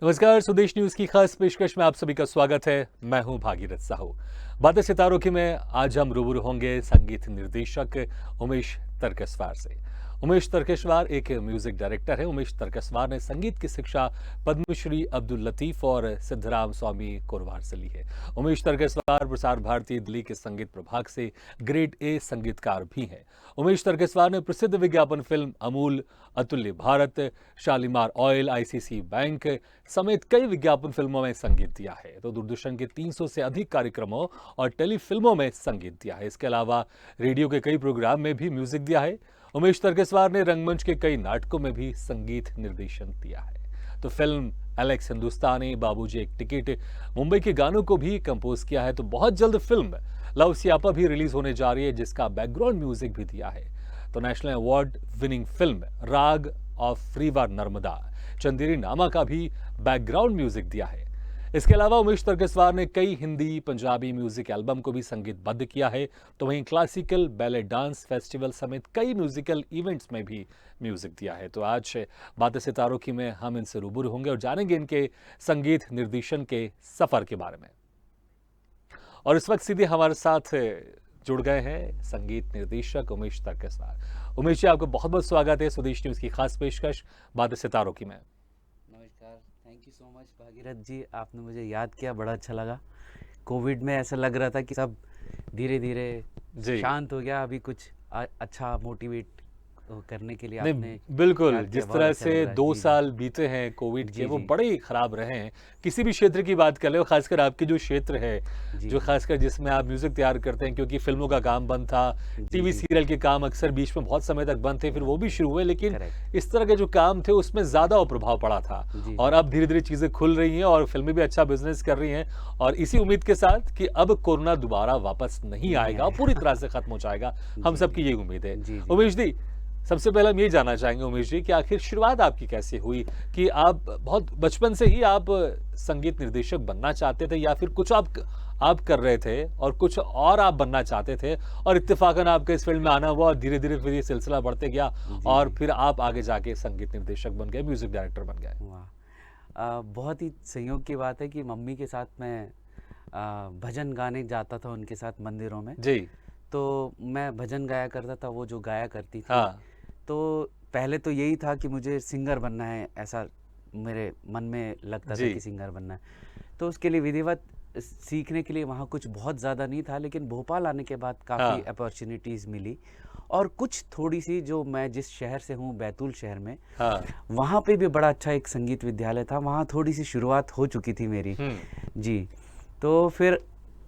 नमस्कार, स्वदेश न्यूज की खास पेशकश में आप सभी का स्वागत है। मैं हूं भागीरथ साहू। बातें सितारों की में आज हम रूबरू होंगे संगीत निर्देशक उमेश तरकेश्वर से। उमेश तरकेश्वर एक म्यूजिक डायरेक्टर है। उमेश तरकेश्वर ने संगीत की शिक्षा पद्मश्री अब्दुल लतीफ और सिद्धराम स्वामी कोरवार से ली है। उमेश तरकेश्वर प्रसार भारती दिल्ली के संगीत प्रभाग से ग्रेड ए संगीतकार भी हैं। उमेश तरकेश्वर ने प्रसिद्ध विज्ञापन फिल्म अमूल, अतुल्य Bharat, Shalimar oil, ICC bank समेत कई विज्ञापन फिल्मों में संगीत दिया है। तो दूरदर्शन के 300 से अधिक कार्यक्रमों और टेलीफिल्मों में संगीत दिया है। इसके अलावा रेडियो के कई प्रोग्राम में भी म्यूजिक दिया है। उमेश तरकेश्वर ने रंगमंच के कई नाटकों में भी संगीत निर्देशन दिया है। तो फिल्म एलेक्स हिंदुस्तानी, बाबूजी एक टिकट, मुंबई के गानों को भी कंपोज किया है। तो बहुत जल्द फिल्म लव सियापा भी रिलीज होने जा रही है, जिसका बैकग्राउंड म्यूजिक भी दिया है। तो नेशनल अवार्ड विनिंग फिल्म राग ऑफ रीवा नर्मदा, चंदेरी नामा का भी बैकग्राउंड म्यूजिक दिया है। इसके अलावा उमेश तरकेश्वर ने कई हिंदी, पंजाबी म्यूजिक एल्बम को भी संगीतबद्ध किया है। तो वहीं क्लासिकल, बैले डांस फेस्टिवल समेत कई म्यूजिकल इवेंट्स में भी म्यूजिक दिया है। तो आज बातें सितारों की में हम इनसे रूबरू होंगे और जानेंगे इनके संगीत निर्देशन के सफर के बारे में। और इस वक्त सीधे हमारे साथ जुड़ गए हैं संगीत निर्देशक उमेश तरकेश्वर। उमेश जी, आपका बहुत बहुत स्वागत है स्वदेश न्यूज की खास पेशकश बातें सितारों की में। नमस्कार, thank you so much Bhagirath ji, आपने मुझे याद किया, बड़ा अच्छा लगा। कोविड में ऐसा लग रहा था कि सब धीरे धीरे जी शांत हो गया, अभी कुछ अच्छा मोटिवेट करने के लिए नहीं, आपने बिल्कुल। याद किया, जिस बहुत तरह अच्छा से लग रहा है। 2 जी साल बीते हैं कोविड के, जी वो जी बड़े ही खराब रहे हैं। किसी भी क्षेत्र की बात कर ले, और खासकर आपके जो क्षेत्र है, जी जो जी खासकर जिसमें आप म्यूजिक तैयार करते हैं, क्योंकि फिल्मों का काम बंद था, जी टीवी जी सीरियल के काम अक्सर बीच में बहुत समय तक बंद थे, फिर वो भी शुरू हुए, लेकिन करेक्ट। इस तरह के जो काम थे उसमें ज्यादा प्रभाव पड़ा था। जी और जी अब धीरे धीरे चीजें खुल रही हैं और फिल्में भी अच्छा बिजनेस कर रही हैं, और इसी उम्मीद के साथ कि अब कोरोना दोबारा वापस नहीं नहीं आएगा, पूरी आएगा। तरह से खत्म हो जाएगा। हम जी सबकी जी यही उम्मीद है। जी जी उमेश जी, सबसे पहले हम ये जानना चाहेंगे उमेश जी कि आखिर शुरुआत आपकी कैसे हुई, कि आप बहुत बचपन से ही आप संगीत निर्देशक बनना चाहते थे, या फिर कुछ आप कर रहे थे और कुछ और आप बनना चाहते थे, और इत्तेफाकन आपके इस फील्ड में आना हुआ और धीरे धीरे फिर ये सिलसिला बढ़ते गया जी और जी फिर आप आगे जाके संगीत निर्देशक बन गए, म्यूजिक डायरेक्टर बन गए। वाह, बहुत ही संयोग की बात है कि मम्मी के साथ मैं भजन गाने जाता था उनके साथ मंदिरों में। जी। तो मैं भजन गाया करता था, वो जो गाया करती थी। हाँ। तो पहले तो यही था कि मुझे सिंगर बनना है, ऐसा मेरे मन में लगता था जी। कि सिंगर बनना है। तो उसके लिए विधिवत सीखने के लिए वहाँ कुछ बहुत ज़्यादा नहीं था, लेकिन भोपाल आने के बाद काफ़ी हाँ। अपॉर्चुनिटीज़ मिली। और कुछ थोड़ी सी, जो मैं जिस शहर से हूँ, बैतूल शहर में, हाँ। वहाँ पे भी बड़ा अच्छा एक संगीत विद्यालय था, वहाँ थोड़ी सी शुरुआत हो चुकी थी मेरी। जी। तो फिर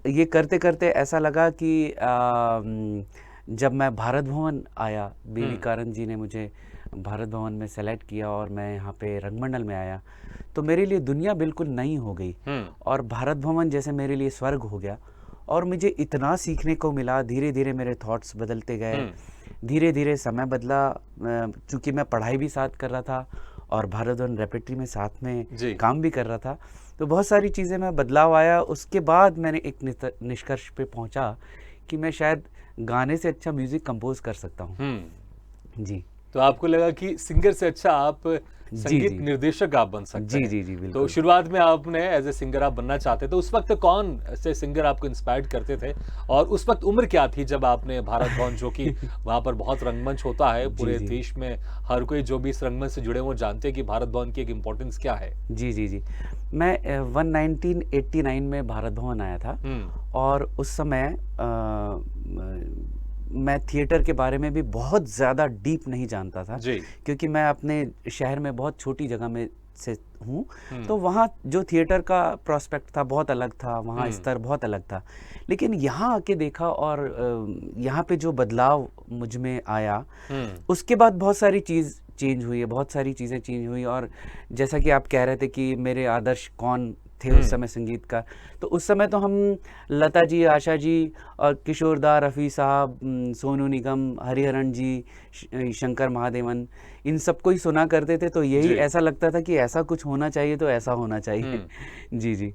ये करते करते ऐसा लगा कि जब मैं भारत भवन आया, बीवी कारण जी ने मुझे भारत भवन में सेलेक्ट किया और मैं यहाँ पे रंगमंडल में आया, तो मेरे लिए दुनिया बिल्कुल नई हो गई। और भारत भवन जैसे मेरे लिए स्वर्ग हो गया, और मुझे इतना सीखने को मिला। धीरे धीरे मेरे थॉट्स बदलते गए, धीरे धीरे समय बदला। चूँकि मैं पढ़ाई भी साथ कर रहा था और भारत भवन रेपेट्री में साथ में जी। काम भी कर रहा था, तो बहुत सारी चीज़ें में बदलाव आया। उसके बाद मैंने एक निष्कर्ष पे पहुंचा कि मैं शायद गाने से अच्छा म्यूज़िक कंपोज कर सकता हूँ। जी तो आपको लगा कि सिंगर से अच्छा आप जी संगीत जी निर्देशक आप बन सकते जी हैं। जी जी तो बिल्कुल। शुरुआत में आपने एज ए सिंगर आप बनना चाहते थे, उस वक्त कौन से सिंगर आपको इंस्पायर्ड करते थे, और उस वक्त उम्र क्या थी जब आपने भारत भवन, जो कि वहां पर बहुत रंगमंच होता है जी पूरे जी देश में, हर कोई जो भी इस रंगमंच से जुड़े वो जानते हैं कि भारत भवन की एक इम्पोर्टेंस क्या है। जी जी जी मैं 1989 में भारत भवन आया था, और उस समय मैं थिएटर के बारे में भी बहुत ज़्यादा डीप नहीं जानता था, जी। क्योंकि मैं अपने शहर में बहुत छोटी जगह में से हूँ। तो वहाँ जो थिएटर का प्रोस्पेक्ट था बहुत अलग था, वहाँ स्तर बहुत अलग था। लेकिन यहाँ आके देखा, और यहाँ पे जो बदलाव मुझ में आया, उसके बाद बहुत सारी चीज़ चेंज हुई है, बहुत सारी चीज़ें चेंज हुई। और जैसा कि आप कह रहे थे कि मेरे आदर्श कौन थे उस समय संगीत का, तो उस समय तो हम लता जी, आशा जी और किशोर दा, रफ़ी साहब, सोनू निगम, हरिहरन जी, शंकर महादेवन, इन सबको ही सुना करते थे। तो यही जी। ऐसा लगता था कि ऐसा कुछ होना चाहिए, तो ऐसा होना चाहिए। जी जी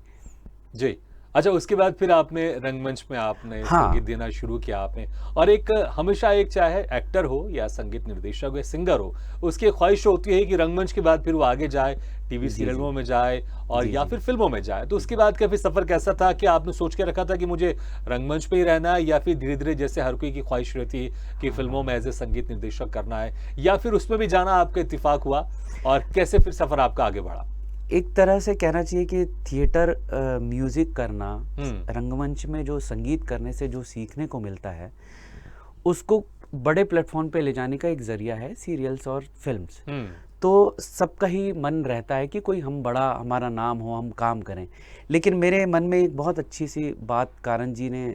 जी। अच्छा, उसके बाद फिर आपने रंगमंच में आपने हाँ। संगीत देना शुरू किया आपने। और एक हमेशा एक चाहे एक्टर हो या संगीत निर्देशक हो या सिंगर हो, उसकी ख्वाहिश होती है कि रंगमंच के बाद फिर वो आगे जाए, टीवी जी, जी। सीरियलों में जाए और जी, या जी। फिर फ़िल्मों में जाए। तो उसके बाद का फिर सफ़र कैसा था कि आपने सोच के रखा था कि मुझे रंगमंच पे ही रहना है, या फिर धीरे-धीरे जैसे हर कोई की ख्वाहिश रहती है कि हाँ, फ़िल्मों में हाँ। एज़ ए संगीत निर्देशक करना है, या फिर उसमें भी जाना आपका इत्तेफ़ाक हुआ? और कैसे फिर सफ़र आपका आगे बढ़ा? एक तरह से कहना चाहिए कि थिएटर म्यूज़िक करना, हुँ, रंगमंच में जो संगीत करने से जो सीखने को मिलता है, उसको बड़े प्लेटफ़ॉर्म पे ले जाने का एक ज़रिया है सीरियल्स और फ़िल्म्स। हुँ, तो सबका ही मन रहता है कि कोई हम बड़ा हमारा नाम हो, हम काम करें। लेकिन मेरे मन में एक बहुत अच्छी-सी बात कारण जी ने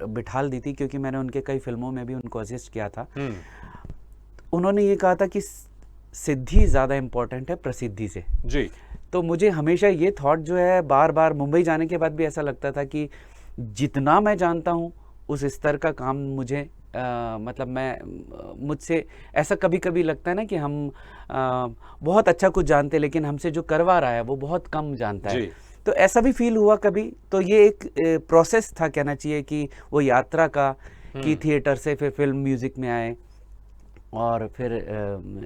बिठाल दी थी, क्योंकि मैंने उनके कई फ़िल्मों में भी उनको असिस्ट किया था। हुँ, उन्होंने ये कहा था कि सिद्धि ज़्यादा इम्पोर्टेंट है प्रसिद्धि से। जी, तो मुझे हमेशा ये थॉट जो है बार-बार मुंबई जाने के बाद भी ऐसा लगता था कि जितना मैं जानता हूँ, उस स्तर का काम मुझे मतलब मुझसे ऐसा कभी-कभी लगता है ना कि हम बहुत अच्छा कुछ जानते हैं, लेकिन हमसे जो करवा रहा है वो बहुत कम जानता है। जी, तो ऐसा भी फ़ील हुआ कभी। तो ये एक प्रोसेस था कहना चाहिए कि वो यात्रा का, कि हुँ, थिएटर से फिर फ़िल्म म्यूज़िक में आए और फिर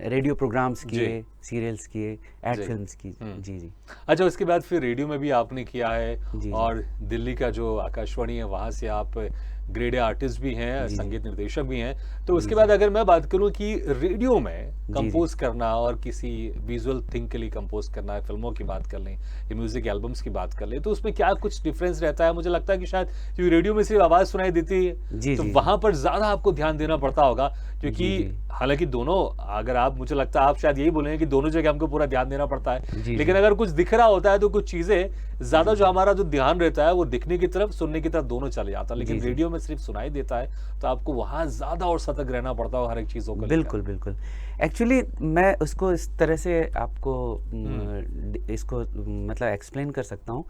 रेडियो प्रोग्राम्स जी, किए, सीरियल्स किए, एड जी, फ़िल्म्स की। हुँ। जी, जी। अच्छा, उसके बाद फिर रेडियो में भी आपने किया है जी, जी। और दिल्ली का जो आकाशवाणी है वहाँ से आप ग्रेड ए आर्टिस्ट भी हैं, जी, जी। संगीत निर्देशक भी हैं। तो जी, उसके बाद जी। अगर मैं बात करूँ कि रेडियो में जी, जी। कंपोज़ करना और किसी विज़ुअल थिंग के लिए कंपोज़ करना है, फ़िल्मों की बात कर लें या म्यूज़िक एल्बम्स की बात कर लें, तो उसमें क्या कुछ डिफ़रेंस रहता है? मुझे लगता है कि शायद क्योंकि रेडियो में सिर्फ़ आवाज़ सुनाई देती है, जी, तो जी, जी। वहाँ पर ज़्यादा आपको ध्यान देना पड़ता होगा, जी, क्योंकि जी। हालाँकि दोनों, अगर आप, मुझे लगता है आप शायद यही बोलेंगे कि दोनों जगह हमको पूरा ध्यान देना पड़ता है। जी, लेकिन जी। अगर कुछ दिख रहा होता है तो कुछ चीज़ें ज़्यादा जी, जो जी। हमारा जो ध्यान रहता है वो दिखने की तरफ, सुनने की तरफ दोनों चले जाता है। जी, लेकिन जी। रेडियो में सिर्फ़ सुनाई देता है, तो आपको वहाँ ज़्यादा और सतर्क रहना पड़ता है हर एक चीज़ों को लेकर। बिल्कुल, बिल्कुल। एक्चुअली मैं उसको इस तरह से आपको हुँ, इसको मतलब एक्सप्लेन कर सकता हूँ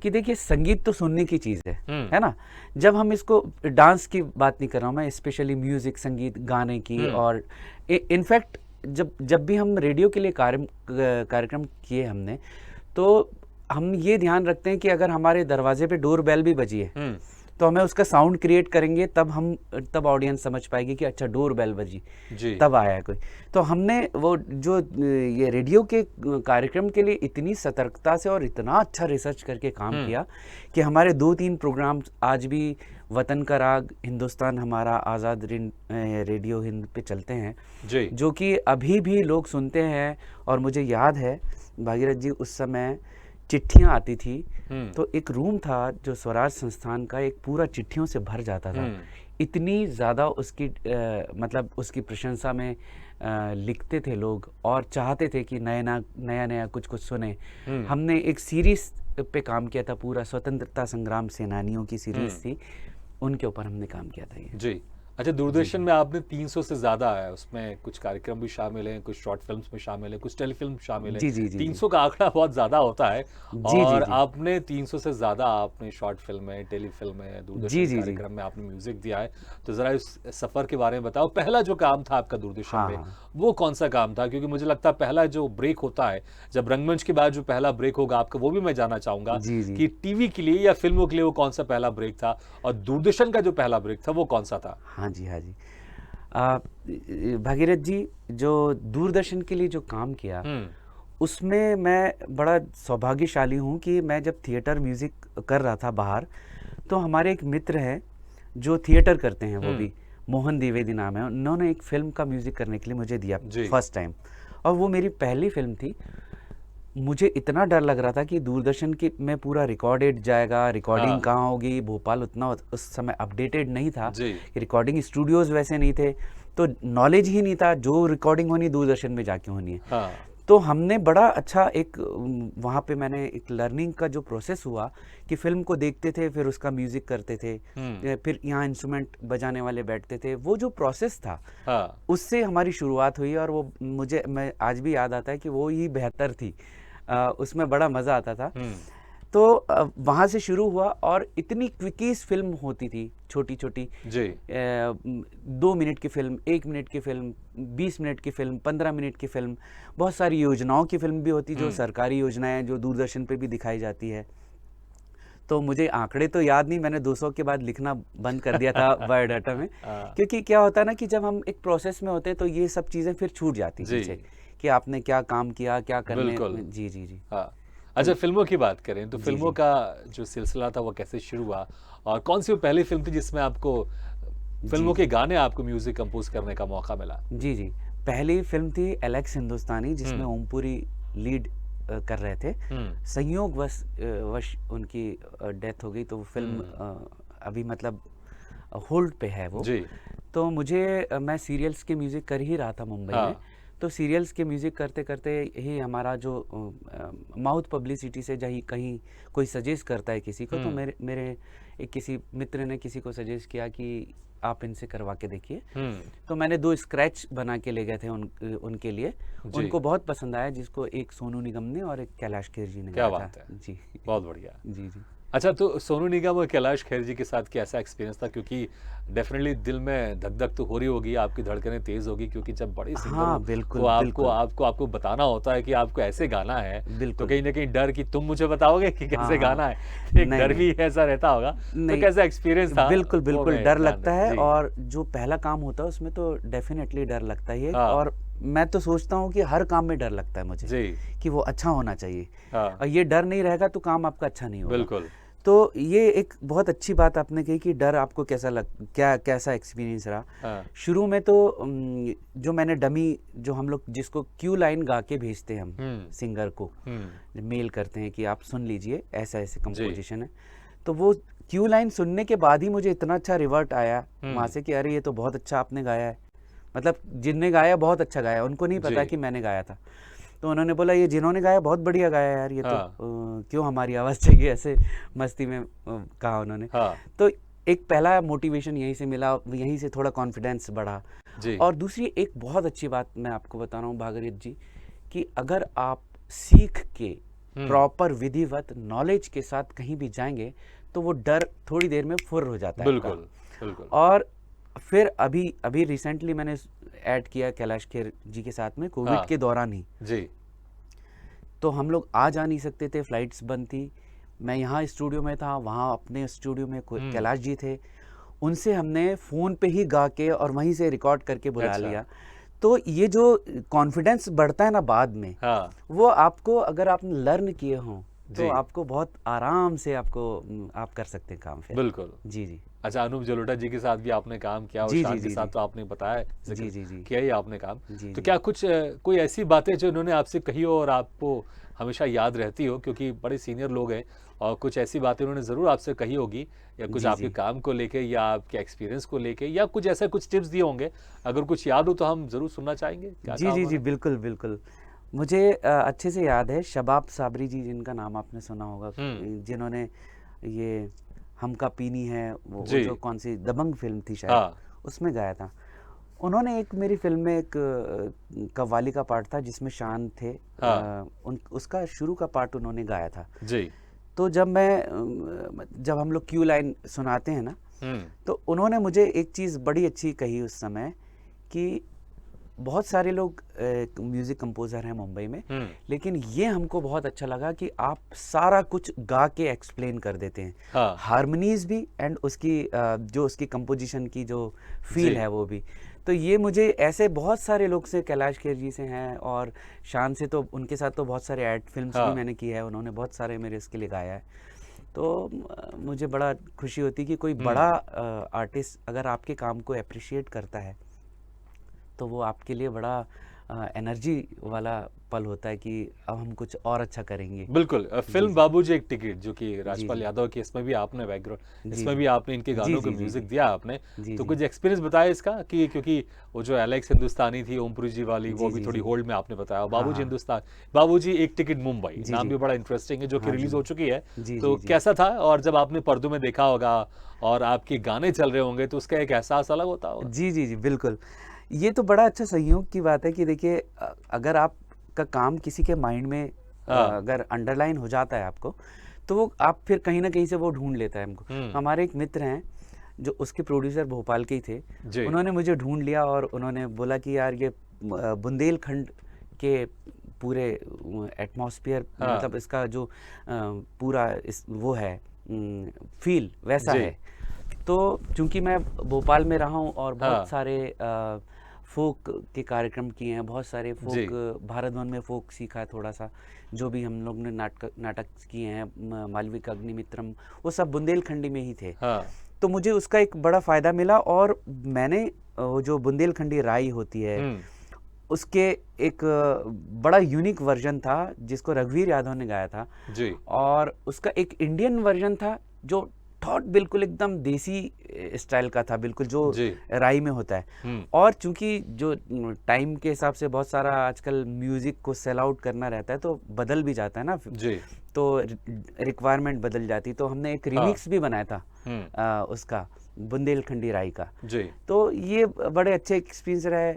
कि देखिए संगीत तो सुनने की चीज़ हुँ, है ना? जब हम इसको डांस की बात नहीं कर रहा हूँ मैं, स्पेशली म्यूज़िक संगीत गाने की। हुँ, और इनफैक्ट जब जब भी हम रेडियो के लिए कार्यक्रम किए हमने, तो हम ये ध्यान रखते हैं कि अगर हमारे दरवाजे पे डोर बेल भी बजी है, हुँ, तो हमें उसका साउंड क्रिएट करेंगे, तब ऑडियंस समझ पाएगी कि अच्छा डोर बेल बजी, जी, तब आया है कोई। तो हमने वो जो ये रेडियो के कार्यक्रम के लिए इतनी सतर्कता से और इतना अच्छा रिसर्च करके काम हुँ, किया कि हमारे 2-3 प्रोग्राम्स आज भी वतन का राग, हिंदुस्तान हमारा, आज़ाद रेडियो हिंद पे चलते हैं, जी, जो कि अभी भी लोग सुनते हैं। और मुझे याद है भागीरथ जी, उस समय चिट्ठियाँ आती थी, हुँ, तो एक रूम था जो स्वराज संस्थान का, एक पूरा चिट्ठियों से भर जाता था। हुँ, इतनी ज़्यादा उसकी मतलब उसकी प्रशंसा में लिखते थे लोग और चाहते थे कि नया-नया कुछ-कुछ सुने। हुँ, हमने एक सीरीज़ पे काम किया था, पूरा स्वतंत्रता संग्राम सेनानियों की सीरीज़ हुँ, थी, उनके ऊपर हमने काम किया था ये। जी। अच्छा, जी, दूरदर्शन जी। में आपने 300 से ज़्यादा है, उसमें कुछ कार्यक्रम भी शामिल हैं, कुछ शॉर्ट फ़िल्म्स में शामिल हैं, कुछ टेलीफ़िल्म शामिल हैं। जी, जी, जी, जी। 300 का आँकड़ा बहुत ज़्यादा होता है जी, जी, और जी। आपने 300 से ज़्यादा आपने शॉर्ट फ़िल्में, टेलीफ़िल्में, जी, दूरदर्शन जी, जी। कार्यक्रम में आपने म्यूज़िक दिया है। तो ज़रा इस सफ़र के बारे में बताओ। पहला जो काम था आपका दूरदर्शन हाँ, में, हाँ। वो कौन-सा काम था? क्योंकि मुझे लगता है पहला जो ब्रेक होता है, जब रंगमंच के बाद जो पहला ब्रेक होगा आपका, वो भी मैं जानना चाहूँगा जी, जी। कि टीवी के लिए या फ़िल्मों के लिए वो कौन-सा पहला ब्रेक था? और दूरदर्शन का जो पहला ब्रेक था, वो कौन-सा था? हाँ जी, हाँ जी। भागीरथ जी, जो दूरदर्शन के लिए जो काम किया, हुँ, उसमें मैं बड़ा सौभाग्यशाली हूँ कि मैं जब थिएटर म्यूज़िक कर रहा था बाहर, तो हमारे एक मित्र हैं, जो थिएटर करते हैं वो हुँ, भी, मोहन द्विवेदी नाम है। उन्होंने एक फ़िल्म का म्यूज़िक करने के लिए मुझे दिया जी। फर्स्ट टाइम, और वो मेरी पहली फ़िल्म थी। मुझे इतना डर लग रहा था कि दूरदर्शन की में पूरा रिकॉर्डेड जाएगा, रिकॉर्डिंग हाँ, कहाँ होगी? भोपाल उतना उस समय अपडेटेड नहीं था, जी। रिकॉर्डिंग स्टूडियोज़ वैसे नहीं थे, तो नॉलेज ही नहीं था, जो रिकॉर्डिंग होनी दूरदर्शन में जाके होनी है। हाँ, तो हमने बड़ा अच्छा एक वहाँ पे मैंने एक लर्निंग का जो प्रोसेस हुआ कि फ़िल्म को देखते थे, फिर उसका म्यूज़िक करते थे, हुँ, फिर यहाँ इंस्ट्रूमेंट बजाने वाले बैठते थे। वो जो प्रोसेस था, हाँ, उससे हमारी शुरुआत हुई, और वो मैं आज भी याद आता है कि वो ही बेहतर थी। उसमें बड़ा मज़ा आता था। हुँ, तो वहाँ से शुरू हुआ, और इतनी क्विकीज़ फ़िल्म होती थी, छोटी-छोटी, जी। 2 मिनट की फ़िल्म, 1 मिनट की फ़िल्म, 20 मिनट की फ़िल्म, 15 मिनट की फ़िल्म, बहुत सारी योजनाओं की फ़िल्म भी होती, जो हुँ, सरकारी योजनाएँ जो दूरदर्शन पे भी दिखाई जाती है। तो मुझे आंकड़े तो याद नहीं, मैंने 200 के बाद लिखना बंद कर दिया था बायोडाटा में, हाँ, क्योंकि क्या होता है ना कि जब हम एक प्रोसेस में होते हैं तो ये सब चीज़ें फिर छूट जाती जी, पीछे कि आपने क्या काम किया, क्या करने। बिल्कुल। जी जी जी। हाँ। अच्छा, फिल्मों की बात करें तो जी फिल्मों जी का जो सिलसिला था वो कैसे शुरू हुआ, और कौन सी वो पहली फिल्म थी जिसमें आपको जी फिल्मों के जी गाने, आपको म्यूजिक कंपोज करने का मौका मिला? जी जी। पहली फिल्म थी एलेक्स हिंदुस्तानी, जिसमें हम्म, ओमपुरी लीड कर रहे थे। हम्म, संयोग वश उनकी डेथ हो गई, तो वो फिल्म हम्म, अभी मतलब होल्ड पे है वो। जी, तो मुझे मैं सीरियल्स के म्यूज़िक कर ही रहा था मुंबई में। हाँ, तो सीरियल्स के म्यूज़िक करते करते ही हमारा जो माउथ पब्लिसिटी से जहीं कहीं कोई सजेस्ट करता है किसी को, तो हम्म, मेरे मेरे एक किसी मित्र ने किसी को सजेस्ट किया कि आप इनसे करवा के देखिए। हम्म, तो मैंने 2 स्क्रैच बना के ले गए थे उनके लिए। जी, उनको बहुत पसंद आया, जिसको एक सोनू निगम ने और एक कैलाश खेर जी ने क्या गाया था। बात है, जी। बहुत बढ़िया। जी, जी। अच्छा, तो सोनू निगम और कैलाश खेर जी के साथ कैसा एक्सपीरियंस था? क्योंकि डेफिनेटली दिल में धक-धक तो हो रही होगी, आपकी धड़कनें तेज़ होगी, क्योंकि जब बड़े सिंगर हाँ, हो तो बिल्कुल, आपको बिल्कुल। आपको आपको बताना होता है कि आपको ऐसे गाना है, तो बिल्कुल। कहीं न कहीं डर कि तुम मुझे बताओगे कि हाँ, कैसे हाँ। गाना है, तो एक नहीं, डर नहीं। भी ऐसा रहता होगा। तो नहीं, कैसा एक्सपीरियंस था, बिल्कुल, वो बिल्कुल मैं डर जान लगता है, जी। और जो पहला काम होता है उसमें तो डेफ़िनेटली डर लगता ही है। हाँ, और मैं तो सोचता हूँ कि हर काम में डर लगता है मुझे, जी, कि वो अच्छा होना चाहिए। हाँ, और ये डर नहीं रहेगा तो काम आपका अच्छा नहीं होगा। बिल्कुल। तो ये एक बहुत अच्छी बात आपने कही कि डर आपको कैसा एक्सपीरियंस रहा? हाँ, शुरू में तो जो मैंने डमी, जो हम लोग जिसको क्यू लाइन गा के भेजते हैं हम हुँ, सिंगर को, हुँ, मेल करते हैं कि आप सुन लीजिए, ऐसा-ऐसे जी, कंपोज़िशन है। तो वो क्यू लाइन सुनने के बाद ही मुझे इतना अच्छा रिवर्ट आया वहाँ हुँ, से कि अरे ये तो बहुत अच्छा आपने गाया है। मतलब जिनने गाया बहुत अच्छा गाया, उनको नहीं जी, पता कि मैंने गाया था। तो उन्होंने बोला ये जिन्होंने गाया बहुत बढ़िया गाया यार, ये तो हाँ, क्यों हमारी आवाज़ चाहिए, ऐसे मस्ती में कहा उन्होंने। हाँ, तो एक पहला मोटिवेशन यहीं से मिला, यहीं से थोड़ा कॉन्फिडेंस बढ़ा। जी, और दूसरी एक बहुत अच्छी बात मैं आपको बता रहा हूँ भागीरथ जी, कि अगर आप सीख के हुँ, प्रॉपर विधिवत नॉलेज के साथ कहीं भी जाएंगे, तो वो डर थोड़ी देर में फुर हो जाता है आपका। बिल्कुल, बिल्कुल। और फिर अभी अभी रिसेंटली मैंने ऐड किया कैलाश खेर जी के साथ में, कोविड हाँ, के दौरान ही। जी, तो हम लोग आ जा नहीं सकते थे, फ्लाइट्स बंद थी। मैं यहाँ स्टूडियो में था, वहाँ अपने स्टूडियो में हुँ, कैलाश जी थे। उनसे हमने फ़ोन पे ही गा के और वहीं से रिकॉर्ड करके बुला अच्छा, लिया। तो ये जो कॉन्फिडेंस बढ़ता है ना बाद में, हाँ, वो आपको, अगर आपने लर्न किए हों, तो जी, आपको बहुत आराम से आप कर सकते हैं काम फिर। बिल्कुल। जी, जी। अच्छा, अनूप जलोटा जी के साथ भी आपने काम किया, और जी, जी, शान के जी, साथ जी। तो आपने बताया, ज़िक्र जी, जी, जी। किया ही आपने काम। जी, तो जी। क्या कुछ कोई ऐसी बातें जो उन्होंने आपसे कही हो और आपको हमेशा याद रहती हो, क्योंकि बड़े सीनियर लोग हैं, और कुछ ऐसी बातें उन्होंने ज़रूर आपसे कही होगी, या कुछ जी, आपके जी। काम को लेके, या आपके एक्सपीरियंस को लेके, या कुछ ऐसा कुछ टिप्स दिए होंगे? अगर कुछ याद हो तो हम ज़रूर सुनना चाहेंगे, क्या जी, कहा जी, जी, उन्होंने? बिल्कुल, बिल्कुल। मुझे अच्छे से याद है, शबाब साबरी जी, जिनका नाम आपने सुना होगा, हुँ, जिन्होंने ये हमका पीनी है, वो जी, जो कौन-सी दबंग फ़िल्म थी शायद, हाँ, उसमें गाया था। उन्होंने एक मेरी फ़िल्म में एक कव्वाली का पार्ट था जिसमें शान थे, हाँ, उन उसका शुरू का पार्ट उन्होंने गाया था। जी, तो जब हम लोग क्यू लाइन सुनाते हैं ना, हुँ, तो उन्होंने मुझे एक चीज़ बड़ी अच्छी कही उस समय, कि बहुत सारे लोग म्यूज़िक कंपोज़र हैं मुंबई में, हुँ, लेकिन ये हमको बहुत अच्छा लगा कि आप सारा कुछ गा के एक्सप्लेन कर देते हैं। हाँ, हार्मनीज़ भी एंड उसकी जो उसकी कंपोज़िशन की जो फ़ील जी, है वो भी। तो ये मुझे ऐसे बहुत सारे लोग से, कैलाश खेर जी से हैं, और शान से, तो उनके साथ तो बहुत सारे ऐड फ़िल्म्स भी हाँ, मैंने की है, उन्होंने बहुत सारे मेरे इसके लिए गाया है। तो मुझे बड़ा खुशी होती है कि कोई बड़ा हुँ। आर्टिस्ट अगर आपके काम को एप्रिशिएट करता है, तो वो आपके लिए बड़ा एनर्जी वाला पल होता है कि अब हम कुछ और अच्छा करेंगे। बिल्कुल, जी, फ़िल्म जी। बाबूजी एक टिकट, जो कि जी, राजपाल जी। यादव की, इसमें भी आपने बैकग्राउंड, जी, इसमें जी। भी आपने इनके जी, गानों को जी, जी, म्यूज़िक जी। दिया आपने। जी, तो जी। कुछ एक्सपीरियंस बताया इसका, कि क्योंकि वो जो एलेक्स हिंदुस्तानी थी, ओमपुरी जी वाली, वो जी, भी जी, थोड़ी जी। होल्ड में आपने बताया, हाँ, बाबूजी हाँ। हिंदुस्तान, बाबूजी एक टिकट मुंबई, जी, नाम जी। भी बड़ा इंटरेस्टिंग है, जो कि हाँ रिलीज़ जी। हो चुकी है। जी, तो जी, जी। कैसा था? और जब आपने पर्दों में देखा होगा और आपके गाने चल रहे होंगे, तो उसका एक एहसास अलग होता होगा? जी, जी, जी, बिल्कुल। ये तो बड़ा अच्छा संयोग की बात है कि देखिए, अगर आपका काम किसी के माइंड में हाँ, अगर अंडरलाइन हो जाता है आपको, तो वो आप फिर कहीं न कहीं से वो ढूँढ लेता है हमको। हुँ, हमारे एक मित्र हैं, जो उसके प्रोड्यूसर भोपाल के ही थे। जी, उन्होंने मुझे ढूँढ लिया और उन्होंने बोला कि यार ये बुंदेलखंड के पूरे एटमॉस्फेयर, हाँ, मतलब इसका जो पूरा इस वो है, फील वैसा जी। है। तो चूंकि मैं भोपाल में रहा हूँ और हाँ। बहुत सारे फोक के कार्यक्रम किए हैं, बहुत सारे जी। फोक भारत भवन में फोक सीखा है थोड़ा सा, जो भी हम लोग ने नाटक किए हैं, मालविका अग्निमित्रम, वो सब बुंदेलखंडी में ही थे। हाँ। तो मुझे उसका एक बड़ा फायदा मिला और मैंने वो जो बुंदेलखंडी राई होती है उसके एक बड़ा यूनिक वर्जन था जिसको रघुवीर यादव ने गाया था, जी। और उसका एक इंडियन वर्जन था जो थॉट बिल्कुल एकदम देसी स्टाइल का था, बिल्कुल जो जी। राई में होता है। और चूंकि जो टाइम के हिसाब से बहुत सारा आजकल म्यूजिक को सेल आउट करना रहता है तो बदल भी जाता है ना, जी। तो रिक्वायरमेंट बदल जाती, तो हमने एक रिमिक्स भी बनाया था उसका बुंदेलखंडी राई का। जी। तो ये बड़े अच्छे एक्सपीरियंस रहे,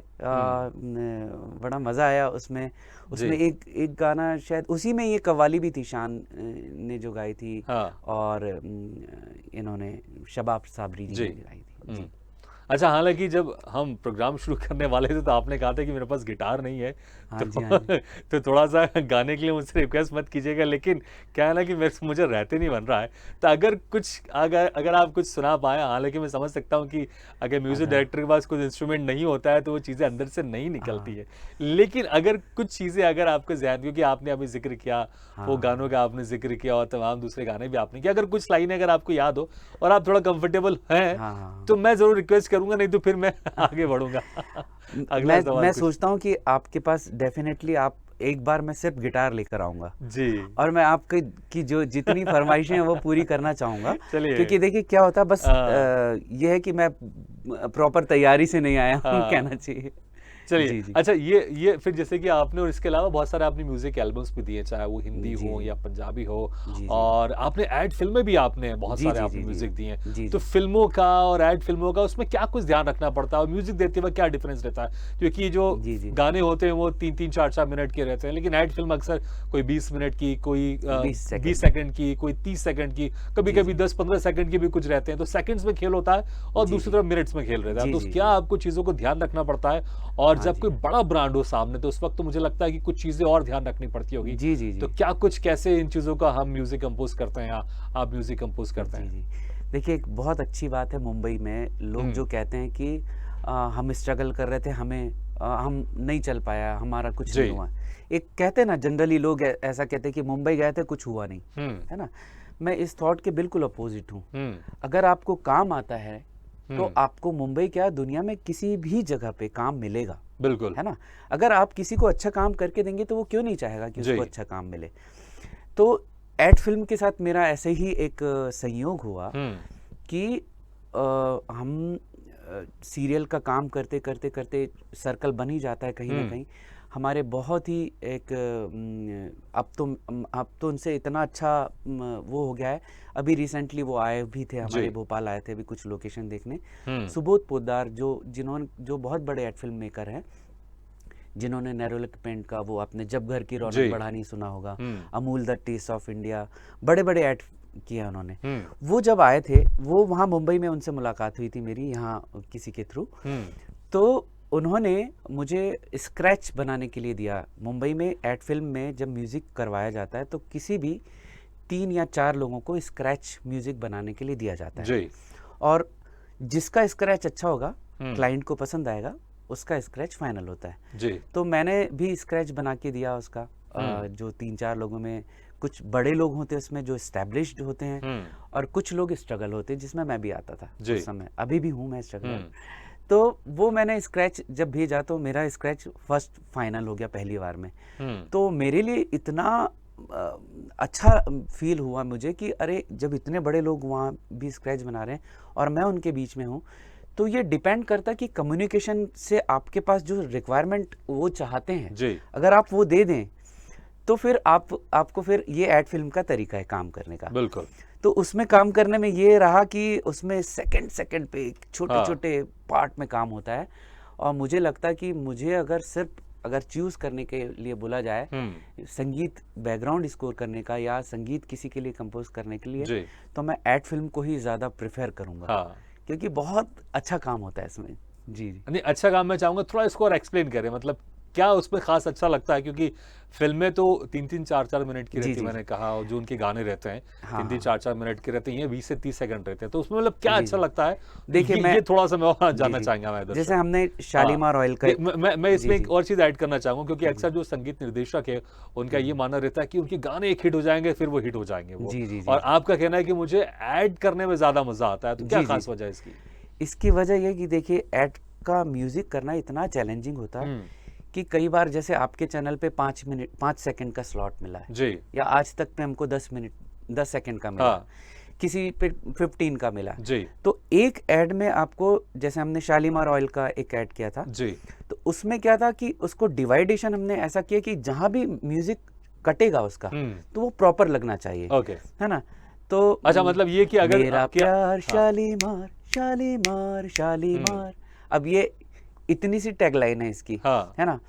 बड़ा मज़ा आया उसमें। उसमें एक गाना शायद उसी में ये कव्वाली भी थी, शान ने जो गाई थी। हाँ। और इन्होंने शबाब साबरी जी जी। ने गाई थी। जी। अच्छा, हालांकि जब हम प्रोग्राम शुरू करने वाले थे तो आपने कहा था कि मेरे पास गिटार नहीं है, हाँ तो जी, हाँ जी। तो थोड़ा सा गाने के लिए मुझसे रिक्वेस्ट मत कीजिएगा, लेकिन क्या है ना कि मुझे रहते नहीं बन रहा है, तो अगर आप कुछ सुना पाए, हालांकि मैं समझ सकता हूँ कि अगर म्यूजिक डायरेक्टर के पास कुछ इंस्ट्रूमेंट नहीं होता है तो वो चीज़ें अंदर से नहीं निकलती है, लेकिन अगर कुछ चीज़ें अगर आपके ज़हन, क्योंकि आपने अभी जिक्र किया वो गानों का, आपने जिक्र किया और तमाम दूसरे गाने भी आपने किया, अगर कुछ लाइनें अगर आपको याद हो और आप थोड़ा कंफर्टेबल हैं तो मैं ज़रूर रिक्वेस्ट करूंगा, नहीं तो फिर मैं आगे बढ़ूंगा। अगला सवाल मैं कुछ सोचता हूँ कि आपके पास डेफिनेटली आप एक बार मैं सिर्फ गिटार लेकर आऊंगा जी, और मैं आपकी की जो जितनी फरमाइशें हैं वो पूरी करना चाहूंगा। चलिए। क्योंकि देखिए क्या होता है, बस ये है कि मैं प्रॉपर तैयारी से नहीं आया हूँ, कहना चाहिए। चलिए। जी, जी। अच्छा, ये फिर जैसे कि आपने, और इसके अलावा बहुत सारे आपने म्यूजिक एल्बम्स भी दिए, चाहे वो हिंदी जी, हो या पंजाबी हो, जी, जी। और आपने एड फिल्में भी आपने बहुत जी, सारे जी, आपने जी, म्यूजिक जी। दिए हैं, जी, तो जी। फिल्मों का और एड फिल्मों का उसमें क्या कुछ ध्यान रखना पड़ता है और म्यूजिक देते वक्त क्या डिफरेंस रहता है? क्योंकि जो जी, जी। गाने होते हैं वो 3-3, 4-4 मिनट के रहते हैं, लेकिन एड फिल्म अक्सर कोई 20 मिनट की, कोई 20 सेकंड 20 सेकंड की, कोई 30 सेकंड की, कभी कभी 10-15 सेकंड की भी कुछ रहते हैं, तो सेकंड्स में खेल होता है और जी, दूसरी जी। तरफ मिनट्स में खेल रहता है, जी, तो जी, क्या जी। आपको चीजों को ध्यान रखना पड़ता है? और हाँ जब जी। कोई बड़ा ब्रांड हो सामने तो उस वक्त तो मुझे लगता है कि कुछ चीजें और ध्यान रखनी पड़ती होगी, जी, जी, जी। तो क्या कुछ, कैसे इन चीजों का हम म्यूजिक कंपोज करते हैं या आप म्यूजिक कंपोज करते जी, हैं? जी। देखिए, एक बहुत अच्छी बात है, मुंबई में लोग जो कहते हैं कि हम स्ट्रगल कर रहे थे, हम नहीं चल पाया, हमारा कुछ नहीं जी। हुआ। एक कहते हैं ना, जनरली लोग ऐसा कहते हैं कि मुंबई गए थे, कुछ हुआ नहीं, है ना? मैं इस थॉट के बिल्कुल अपोजिट हूँ। अगर आपको काम आता है तो आपको मुंबई क्या, दुनिया में किसी भी जगह पे काम मिलेगा, बिल्कुल। है ना? अगर आप किसी को अच्छा काम करके देंगे तो वो क्यों नहीं चाहेगा कि जी। उसको अच्छा काम मिले। तो एड फिल्म के साथ मेरा ऐसे ही एक संयोग हुआ कि हम सीरियल का काम करते करते करते सर्कल बन ही जाता है कहीं ना कहीं। हमारे बहुत ही एक अब तो उनसे इतना अच्छा वो हो गया है। अभी रिसेंटली वो आए भी थे, हमारे भोपाल आए थे अभी कुछ लोकेशन देखने। सुबोध पोद्दार जो बहुत बड़े एड फिल्म मेकर हैं, जिन्होंने नैरोलिक पेंट का वो आपने जब घर की रौनक बढ़ानी सुना होगा, Amul the taste of India, बड़े बड़े ऐड किया उन्होंने। वो जब आए थे, वो वहाँ मुंबई में उनसे मुलाकात हुई थी मेरी, यहाँ किसी के थ्रू। तो उन्होंने मुझे स्क्रैच बनाने के लिए दिया। मुंबई में ऐड फिल्म में जब म्यूज़िक करवाया जाता है तो किसी भी 3 या 4 लोगों को स्क्रैच म्यूज़िक बनाने के लिए दिया जाता है जी। और जिसका स्क्रैच अच्छा होगा, क्लाइंट को पसंद आएगा, उसका स्क्रैच फाइनल होता है। जी। तो मैंने भी स्क्रैच बना के दिया उसका, जो 3-4 लोगों में कुछ बड़े लोग होते हैं उसमें जो एस्टैब्लिश्ड होते हैं और कुछ लोग स्ट्रगल होते हैं, जिसमें मैं भी आता था उस समय, अभी भी हूँ मैं स्ट्रगलर। तो वो मैंने स्क्रैच जब भेजा तो मेरा स्क्रैच फर्स्ट फाइनल हो गया पहली बार में। तो मेरे लिए इतना अच्छा फील हुआ मुझे कि अरे, जब इतने बड़े लोग वहाँ भी स्क्रैच बना रहे हैं और मैं उनके बीच में हूँ, तो ये डिपेंड करता है कि कम्युनिकेशन से आपके पास जो रिक्वायरमेंट वो चाहते हैं जी। अगर आप वो दे दें तो फिर आपको फिर ये एड फिल्म का तरीका है काम करने का। बिल्कुल। तो उसमें काम करने में ये रहा कि उसमें सेकंड पे छोटे छोटे पार्ट में काम होता है और मुझे लगता है कि मुझे अगर चूज करने के लिए बोला जाए संगीत बैकग्राउंड स्कोर करने का या संगीत किसी के लिए कंपोज करने के लिए, तो मैं एड फिल्म को ही ज़्यादा प्रेफर करूँगा, क्योंकि बहुत अच्छा काम होता है इसमें। जी। नहीं, अच्छा काम मैं चाहूँगा थोड़ा इसको और एक्सप्लेन करें, मतलब क्या उसमें खास अच्छा लगता है, क्योंकि फिल्में तो 3-3 4-4 मिनट की जी, रहती है, जी। मैंने कहा, और जो उनके गाने रहते हैं हाँ, 3-3 हाँ। 4-4 मिनट के रहते हैं, ये 20 से 30 सेकंड रहते हैं, तो उसमें मतलब क्या जी, अच्छा जी। लगता है? देखिए मैं ये थोड़ा सा मैं और जी, जानना जी। चाहेंगे हमारे जैसे दर्शक। हमने हाँ, शालीमार ऑयल का मैं जी, इसमें जी। एक और चीज़ ऐड करना चाहूँगा, क्योंकि जी, अक्सर जो संगीत निर्देशक है, उनका हुँ, ये मानना रहता है कि उनके गाने एक हिट हो जाएँगे, फिर वो हिट हो जाएँगे वो, जी, जी, जी, और जी। आपका कहना है कि मुझे ऐड करने में ज़्यादा मज़ा आता है, तो क्या जी, जी, खास जी। वजह है इसकी? इसकी वजह ये है कि देखिए ऐड का म्यूज़िक करना इतना चैलेंजिंग होता है हुँ, कि कई बार जैसे आपके चैनल पे 5 सेकंड का स्लॉट मिला है जी, या आज तक पे हमको 10 सेकंड का मिला, हाँ, किसी पे 15 का मिला। जी, तो एक ऐड में आपको जैसे हमने शालीमार ऑयल का एक ऐड किया था, जी, तो उसमें क्या था कि उसको डिवाइडेशन हमने ऐसा किया कि जहाँ भी म्यूज़िक कटेगा उसका, हुँ, तो वो प्रॉपर लगना चाहिए, ओके। है ना? तो अच्छा, मतलब ये कि अगर मेरा क्या, प्यार हाँ, शालीमार, शालीमार, हुँ, शालीमार। अब ये इतनी सी टैगलाइन है इसकी, हाँ, है ना?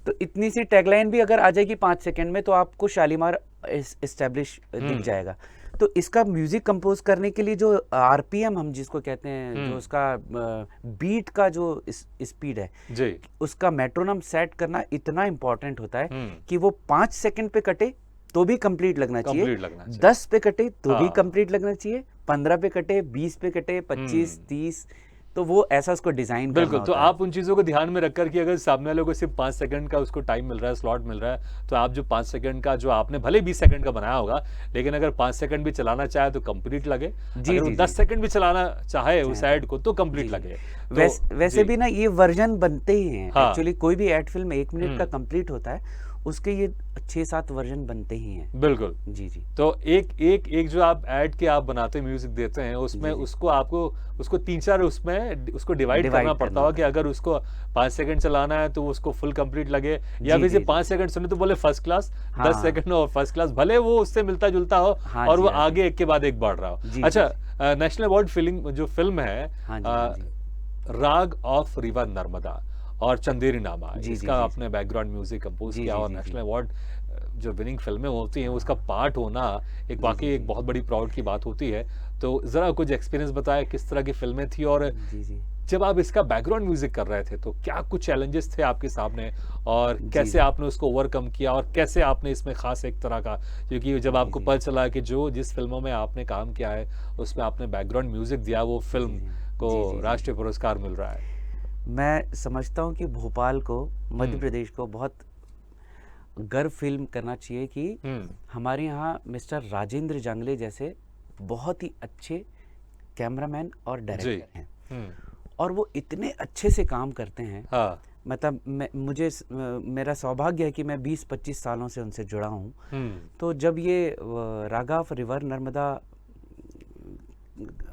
तो इतनी सी टैगलाइन भी अगर आ जाएगी 5 सेकंड में, तो आपको शालीमार एस्टैब्लिश दिख हुँ, जाएगा। तो इसका म्यूज़िक कंपोज़ करने के लिए जो आरपीएम हम जिसको कहते हैं, जो हुँ, उसका बीट का जो स्पीड है, जी, उसका मेट्रोनोम सेट करना इतना इम्पोर्टेंट होता है हुँ, कि वो 5 सेकंड पे कटे तो भी कंप्लीट लगना चाहिए, कंप्लीट लगना चाहिए। 10 पे कटे तो भी हाँ, कंप्लीट लगना चाहिए, 15 पे कटे, 20 पे कटे, 25, हुँ। 30, तो वो ऐसा उसको डिज़ाइन करना बिल्कुल, तो होता है। आप उन चीज़ों को ध्यान में रखकर कि अगर सामने वाले को सिर्फ़ 5 सेकंड का उसको टाइम मिल रहा है, स्लॉट मिल रहा है, तो आप जो 5 सेकंड का जो आपने भले 20 सेकंड का बनाया होगा, लेकिन अगर 5 सेकंड भी चलाना चाहे तो कंप्लीट लगे। जी, अगर वो जी, 10 जी। सेकंड भी चलाना चाहे चाहे उस तो ऐड को, तो जी, कंप्लीट जी। लगे। तो वैसे जी, भी ना ये वर्ज़न बनते ही हैं। हाँ, एक्चुअली कोई भी ऐड फ़िल्म 1 मिनट का हुँ, कंप्लीट होता है, उसके ये 6-7 वर्ज़न बनते ही हैं। बिल्कुल। जी, जी। तो एक जो आप ऐड के आप बनाते हैं, म्यूज़िक देते हैं, उसमें जी, जी। उसको आपको उसको 3-4 उसमें उसको डिवाइड करना डिवाइड पड़ता करना होगा होता कि है। अगर उसको 5 सेकंड चलाना है, तो उसको फुल कंप्लीट लगे, या जी, फिर जी, सिर्फ़ जी। 5 सेकंड सुने तो बोले फर्स्ट क्लास, 10 हाँ। सेकंड और फर्स्ट क्लास, भले वो उससे मिलता-जुलता हो हाँ और जी, वो हाँ जी। आगे एक के बाद एक बढ़ रहा हो। जी, जी, अच्छा, जी। नेशनल अवार्ड जो फ़िल्म है, हाँ जी, हाँ अ, जी। राग ऑफ रिवर नर्मदा और चंदेरी नामा, जी, जी, इसका जी। आपने बैकग्राउंड म्यूजिक कंपोज जी, किया, जी, और जी, जी। नेशनल अवार्ड जो विनिंग फिल्में होती हैं उसका हाँ। पार्ट होना एक जी, वाकई जी, एक जी। बहुत बड़ी प्राउड की बात होती है। तो ज़रा कुछ एक्सपीरियंस बताएं, किस तरह की फिल्में थी, और जी, जी। जब आप इसका बैकग्राउंड म्यूजिक कर रहे थे तो क्या कुछ चैलेंजेस थे आपके सामने, और जी, कैसे जी। आपने उसको ओवरकम किया, और कैसे आपने इसमें खास एक तरह का, क्योंकि जब जी, आपको जी। पता चला कि जो जिस फिल्मों में आपने काम किया है उसमें आपने बैकग्राउंड म्यूजिक दिया, वो जी, फिल्म जी। को जी, जी, जी, जी। राष्ट्रीय पुरस्कार मिल रहा है। मैं समझता हूँ कि भोपाल को, मध्य हुँ, प्रदेश को बहुत गर्व फ़ील करना चाहिए कि हुँ, हमारे यहाँ मिस्टर राजेंद्र जांगले जैसे बहुत ही अच्छे कैमरामैन और जी। डायरेक्टर हैं, हुँ, और वो इतने अच्छे से काम करते हैं। हाँ, मतलब मेरा सौभाग्य है कि मैं 20-25 सालों से उनसे जुड़ा हूँ। हुँ, तो जब ये रागा ऑफ रिवर नर्मदा,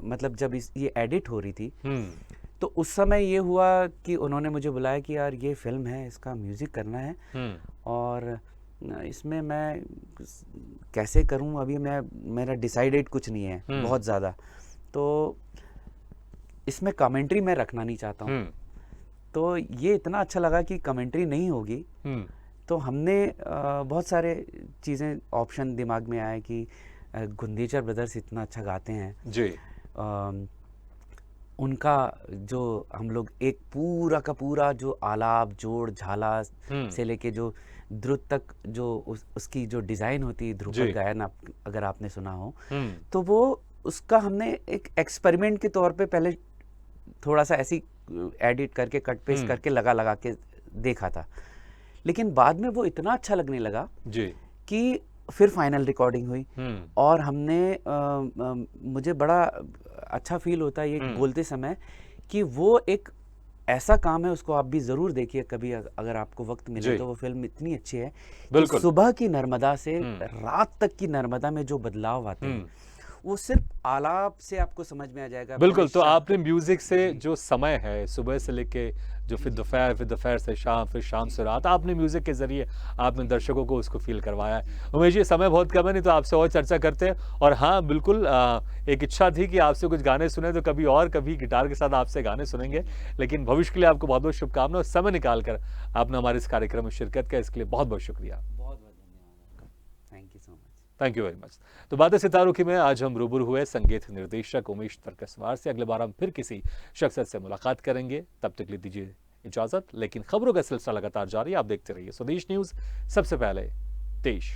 मतलब जब ये एडिट हो रही थी, हुँ, तो उस समय ये हुआ कि उन्होंने मुझे बुलाया कि यार ये फ़िल्म है, इसका म्यूज़िक करना है, हुँ, और इसमें मैं कैसे करूं, अभी मेरा डिसाइडेड कुछ नहीं है हुँ, बहुत ज़्यादा। तो इसमें कमेंट्री मैं रखना नहीं चाहता हूँ। हुँ, तो ये इतना अच्छा लगा कि कमेंट्री नहीं होगी, हुँ, तो हमने बहुत सारे चीज़ें ऑप्शन दिमाग में आए कि गुंदीचर ब्रदर्स इतना अच्छा गाते हैं, जी, अ, उनका जो हम लोग एक पूरा का पूरा जो आलाप जोड़ झाला हुँ, से लेके जो द्रुत तक जो उसकी जो डिज़ाइन होती है, ध्रुपद जी, गायन, आप अगर आपने सुना हो, हुँ, तो वो उसका हमने एक एक्सपेरिमेंट के तौर पे पहले थोड़ा सा ऐसी एडिट करके कट पेस्ट हुँ, करके लगा के देखा था, लेकिन बाद में वो इतना अच्छा लगने लगा जी, कि फिर फाइनल रिकॉर्डिंग हुई, हुँ, और हमने मुझे बड़ा अच्छा फील होता है ये हुँ, बोलते समय कि वो एक ऐसा काम है, उसको आप भी ज़रूर देखिए कभी, अगर आपको वक्त मिले जी, तो। वो फिल्म इतनी अच्छी है कि बिल्कुल, सुबह की नर्मदा से हुँ, रात तक की नर्मदा में जो बदलाव आते हैं, हुँ। वो सिर्फ आलाप से आपको समझ में आ जाएगा। पहले बिल्कुल, तो आपने म्यूज़िक से जी, जो समय है, सुबह से लेके जो फिर दोपहर से शाम, फिर शाम जी, से रात, आपने म्यूज़िक के ज़रिए आपने जी, दर्शकों को उसको फ़ील करवाया है। जी, उमेश जी, समय बहुत कम है, नहीं तो आपसे और चर्चा करते हैं, और हाँ, बिल्कुल एक इच्छा थी कि आपसे कुछ गाने सुने, तो कभी गिटार के साथ आपसे गाने सुनेंगे। लेकिन भविष्य के लिए आपको बहुत-बहुत शुभकामनाएँ, और समय निकाल कर आपने हमारे इस कार्यक्रम में शिरकत किया, इसके लिए बहुत-बहुत शुक्रिया। बहुत बहुत धन्यवाद आपका। Thank you so much. Thank you very much. तो बातें सितारों की में आज हम रूबरू हुए संगीत निर्देशक उमेश तरकसवार से। अगले बार हम फिर किसी शख्सियत से मुलाकात करेंगे, तब तक के लिए दीजिए इजाजत, लेकिन खबरों का सिलसिला लगातार जारी, आप देखते रहिए स्वदेश न्यूज। सबसे पहले देश।